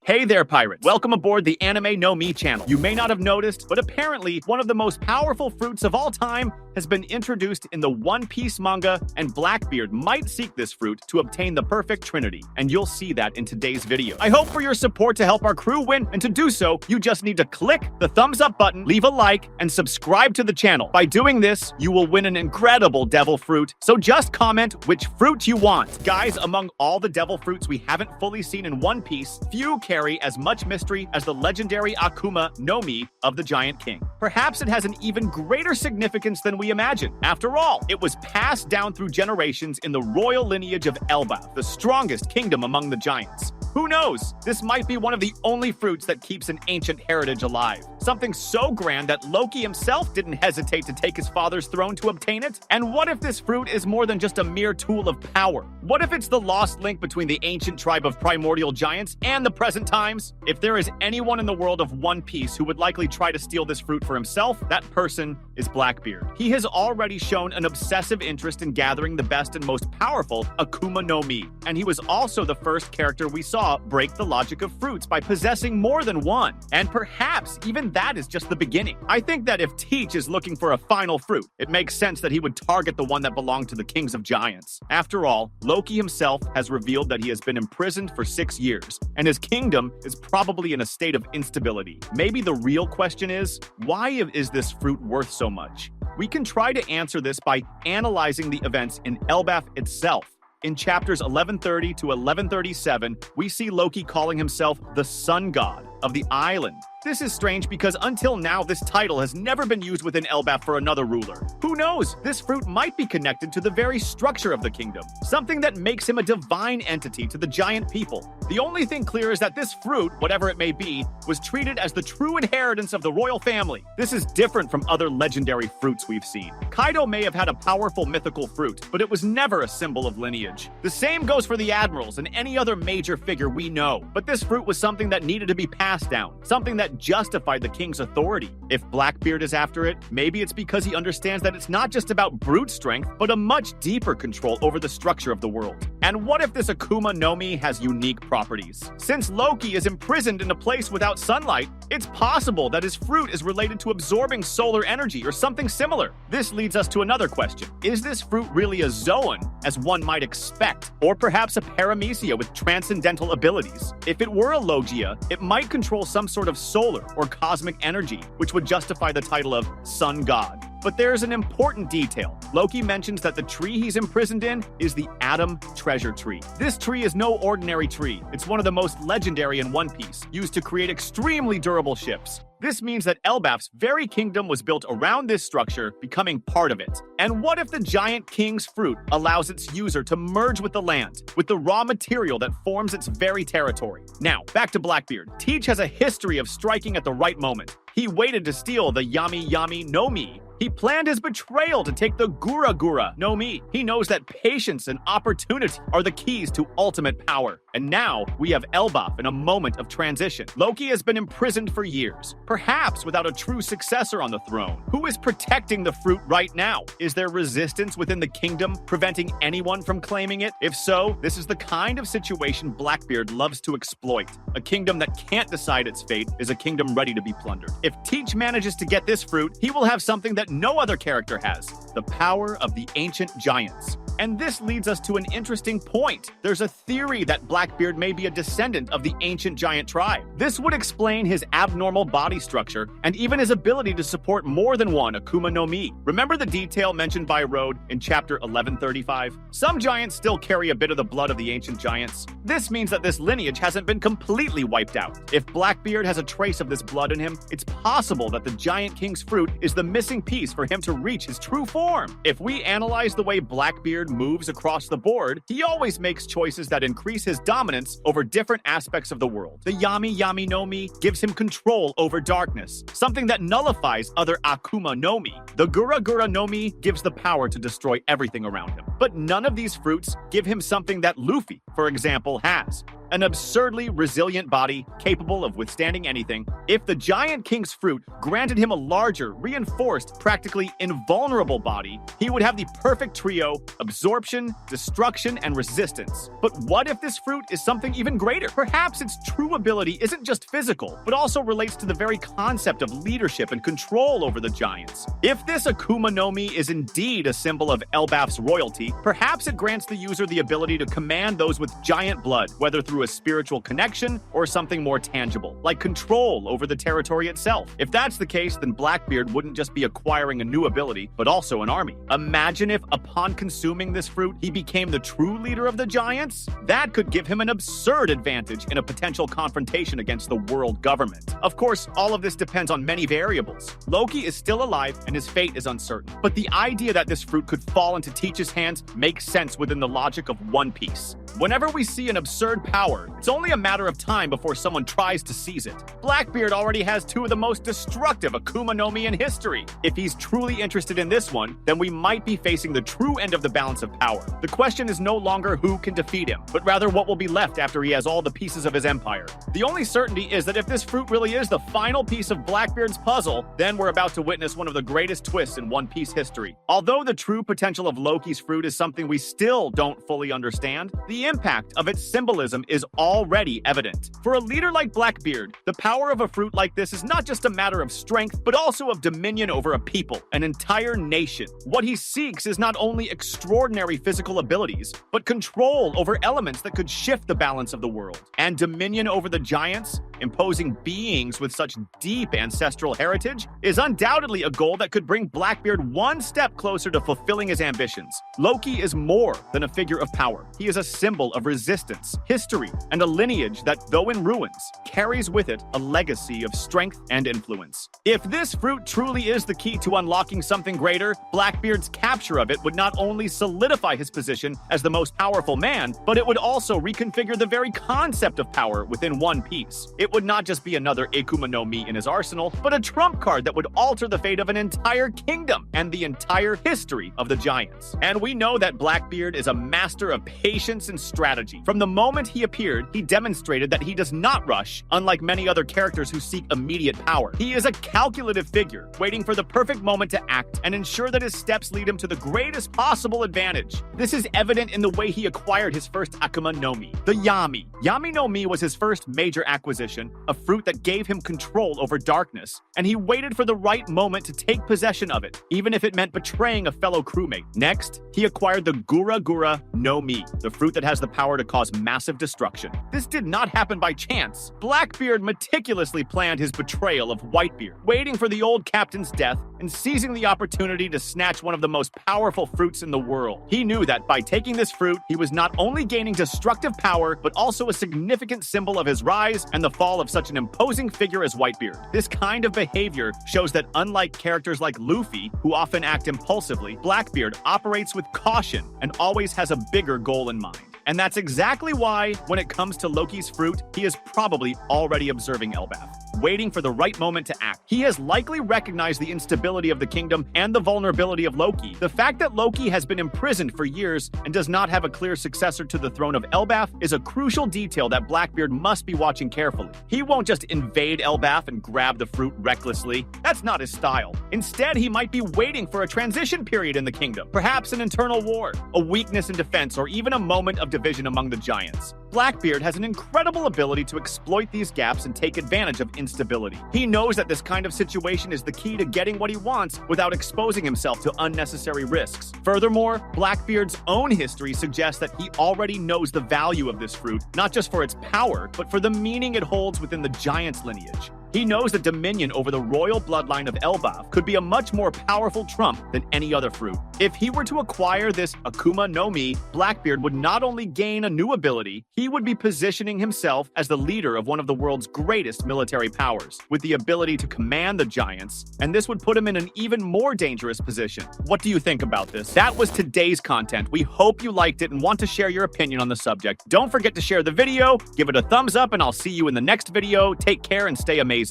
Hey there, pirates. Welcome aboard the Anime No Me channel. You may not have noticed, but apparently one of the most powerful fruits of all time has been introduced in the One Piece manga, and Blackbeard might seek this fruit to obtain the perfect trinity, and you'll see that in today's video. I hope for your support to help our crew win, and to do so, you just need to click the thumbs up button, leave a like, and subscribe to the channel. By doing this, you will win an incredible devil fruit, so just comment which fruit you want. Guys, among all the devil fruits we haven't fully seen in One Piece, few carry as much mystery as the legendary Akuma no Mi of the Giant King. Perhaps it has an even greater significance than we imagine. After all, it was passed down through generations in the royal lineage of Elbaf, the strongest kingdom among the giants. Who knows? This might be one of the only fruits that keeps an ancient heritage alive. Something so grand that Loki himself didn't hesitate to take his father's throne to obtain it? And what if this fruit is more than just a mere tool of power? What if it's the lost link between the ancient tribe of primordial giants and the present times? If there is anyone in the world of One Piece who would likely try to steal this fruit for himself, that person is Blackbeard. He has already shown an obsessive interest in gathering the best and most powerful Akuma no Mi, and he was also the first character we saw break the logic of fruits by possessing more than one. And perhaps even that is just the beginning. I think that if Teach is looking for a final fruit, it makes sense that he would target the one that belonged to the kings of giants. After all, Loki himself has revealed that he has been imprisoned for 6 years, and his kingdom is probably in a state of instability. Maybe the real question is, why is this fruit worth so much? We can try to answer this by analyzing the events in Elbaf itself. In chapters 1130 to 1137, we see Loki calling himself the Sun God of the island. This is strange because until now, this title has never been used within Elbaf for another ruler. Who knows? This fruit might be connected to the very structure of the kingdom, something that makes him a divine entity to the giant people. The only thing clear is that this fruit, whatever it may be, was treated as the true inheritance of the royal family. This is different from other legendary fruits we've seen. Kaido may have had a powerful mythical fruit, but it was never a symbol of lineage. The same goes for the admirals and any other major figure we know, but this fruit was something that needed to be passed down, something that justified the king's authority. If Blackbeard is after it, maybe it's because he understands that it's not just about brute strength, but a much deeper control over the structure of the world. And what if this Akuma no Mi has unique properties? Since Loki is imprisoned in a place without sunlight, it's possible that his fruit is related to absorbing solar energy or something similar. This leads us to another question. Is this fruit really a Zoan, as one might expect, or perhaps a paramecia with transcendental abilities? If it were a Logia, it might control some sort of solar or cosmic energy, which would justify the title of Sun God. But there's an important detail. Loki mentions that the tree he's imprisoned in is the Atom Treasure Tree. This tree is no ordinary tree. It's one of the most legendary in One Piece, used to create extremely durable ships. This means that Elbaf's very kingdom was built around this structure, becoming part of it. And what if the Giant King's fruit allows its user to merge with the land, with the raw material that forms its very territory? Now, back to Blackbeard. Teach has a history of striking at the right moment. He waited to steal the Yami no Mi. He planned his betrayal to take the Gura no Mi. He knows that patience and opportunity are the keys to ultimate power. And now we have Elbaf in a moment of transition. Loki has been imprisoned for years, perhaps without a true successor on the throne. Who is protecting the fruit right now? Is there resistance within the kingdom preventing anyone from claiming it? If so, this is the kind of situation Blackbeard loves to exploit. A kingdom that can't decide its fate is a kingdom ready to be plundered. If Teach manages to get this fruit, he will have something that no other character has: the power of the ancient giants. And this leads us to an interesting point. There's a theory that Blackbeard may be a descendant of the ancient giant tribe. This would explain his abnormal body structure and even his ability to support more than one Akuma no Mi. Remember the detail mentioned by Road in chapter 1135? Some giants still carry a bit of the blood of the ancient giants. This means that this lineage hasn't been completely wiped out. If Blackbeard has a trace of this blood in him, it's possible that the Giant King's fruit is the missing piece for him to reach his true form. If we analyze the way Blackbeard moves across the board, he always makes choices that increase his dominance over different aspects of the world. The Yami no Mi gives him control over darkness, something that nullifies other Akuma no Mi. The Gura no Mi gives the power to destroy everything around him. But none of these fruits give him something that Luffy, for example, has: an absurdly resilient body capable of withstanding anything. If the Giant King's fruit granted him a larger, reinforced, practically invulnerable body, he would have the perfect trio: absorption, destruction, and resistance. But what if this fruit is something even greater? Perhaps its true ability isn't just physical, but also relates to the very concept of leadership and control over the giants. If this Akuma no Mi is indeed a symbol of Elbaf's royalty, perhaps it grants the user the ability to command those with giant blood, whether through a spiritual connection or something more tangible, like control over the territory itself. If that's the case, then Blackbeard wouldn't just be acquiring a new ability, but also an army. Imagine if, upon consuming this fruit, he became the true leader of the giants? That could give him an absurd advantage in a potential confrontation against the world government. Of course, all of this depends on many variables. Loki is still alive and his fate is uncertain, but the idea that this fruit could fall into Teach's hands makes sense within the logic of One Piece. Whenever we see an absurd power, it's only a matter of time before someone tries to seize it. Blackbeard already has two of the most destructive Akuma no Mi in history. If he's truly interested in this one, then we might be facing the true end of the balance of power. The question is no longer who can defeat him, but rather what will be left after he has all the pieces of his empire. The only certainty is that if this fruit really is the final piece of Blackbeard's puzzle, then we're about to witness one of the greatest twists in One Piece history. Although the true potential of Loki's fruit is something we still don't fully understand, the impact of its symbolism is already evident. For a leader like Blackbeard, the power of a fruit like this is not just a matter of strength, but also of dominion over a people, an entire nation. What he seeks is not only extraordinary physical abilities, but control over elements that could shift the balance of the world. And dominion over the giants, imposing beings with such deep ancestral heritage, is undoubtedly a goal that could bring Blackbeard one step closer to fulfilling his ambitions. Loki is more than a figure of power. He is a symbol of resistance, history, and a lineage that, though in ruins, carries with it a legacy of strength and influence. If this fruit truly is the key to unlocking something greater, Blackbeard's capture of it would not only solidify his position as the most powerful man, but it would also reconfigure the very concept of power within One Piece. It would not just be another Akuma no Mi in his arsenal, but a trump card that would alter the fate of an entire kingdom and the entire history of the giants. And we know that Blackbeard is a master of patience and strategy. From the moment he appeared, he demonstrated that he does not rush, unlike many other characters who seek immediate power. He is a calculative figure, waiting for the perfect moment to act and ensure that his steps lead him to the greatest possible advantage. This is evident in the way he acquired his first Akuma no Mi, the Yami. Yami no Mi was his first major acquisition, a fruit that gave him control over darkness, and he waited for the right moment to take possession of it, even if it meant betraying a fellow crewmate. Next, he acquired the Gura Gura no Mi, the fruit that has the power to cause massive destruction. This did not happen by chance. Blackbeard meticulously planned his betrayal of Whitebeard, waiting for the old captain's death and seizing the opportunity to snatch one of the most powerful fruits in the world. He knew that by taking this fruit, he was not only gaining destructive power, but also a significant symbol of his rise and the fall of such an imposing figure as Whitebeard. This kind of behavior shows that unlike characters like Luffy, who often act impulsively, Blackbeard operates with caution and always has a bigger goal in mind. And that's exactly why, when it comes to Loki's fruit, he is probably already observing Elbaf, waiting for the right moment to act. He has likely recognized the instability of the kingdom and the vulnerability of Loki. The fact that Loki has been imprisoned for years and does not have a clear successor to the throne of Elbaf is a crucial detail that Blackbeard must be watching carefully. He won't just invade Elbaf and grab the fruit recklessly. That's not his style. Instead, he might be waiting for a transition period in the kingdom, perhaps an internal war, a weakness in defense, or even a moment of division among the giants. Blackbeard has an incredible ability to exploit these gaps and take advantage of instability. He knows that this kind of situation is the key to getting what he wants without exposing himself to unnecessary risks. Furthermore, Blackbeard's own history suggests that he already knows the value of this fruit, not just for its power, but for the meaning it holds within the giant's lineage. He knows that dominion over the royal bloodline of Elbaf could be a much more powerful trump than any other fruit. If he were to acquire this Akuma no Mi, Blackbeard would not only gain a new ability, he would be positioning himself as the leader of one of the world's greatest military powers, with the ability to command the giants, and this would put him in an even more dangerous position. What do you think about this? That was today's content. We hope you liked it and want to share your opinion on the subject. Don't forget to share the video, give it a thumbs up, and I'll see you in the next video. Take care and stay amazing.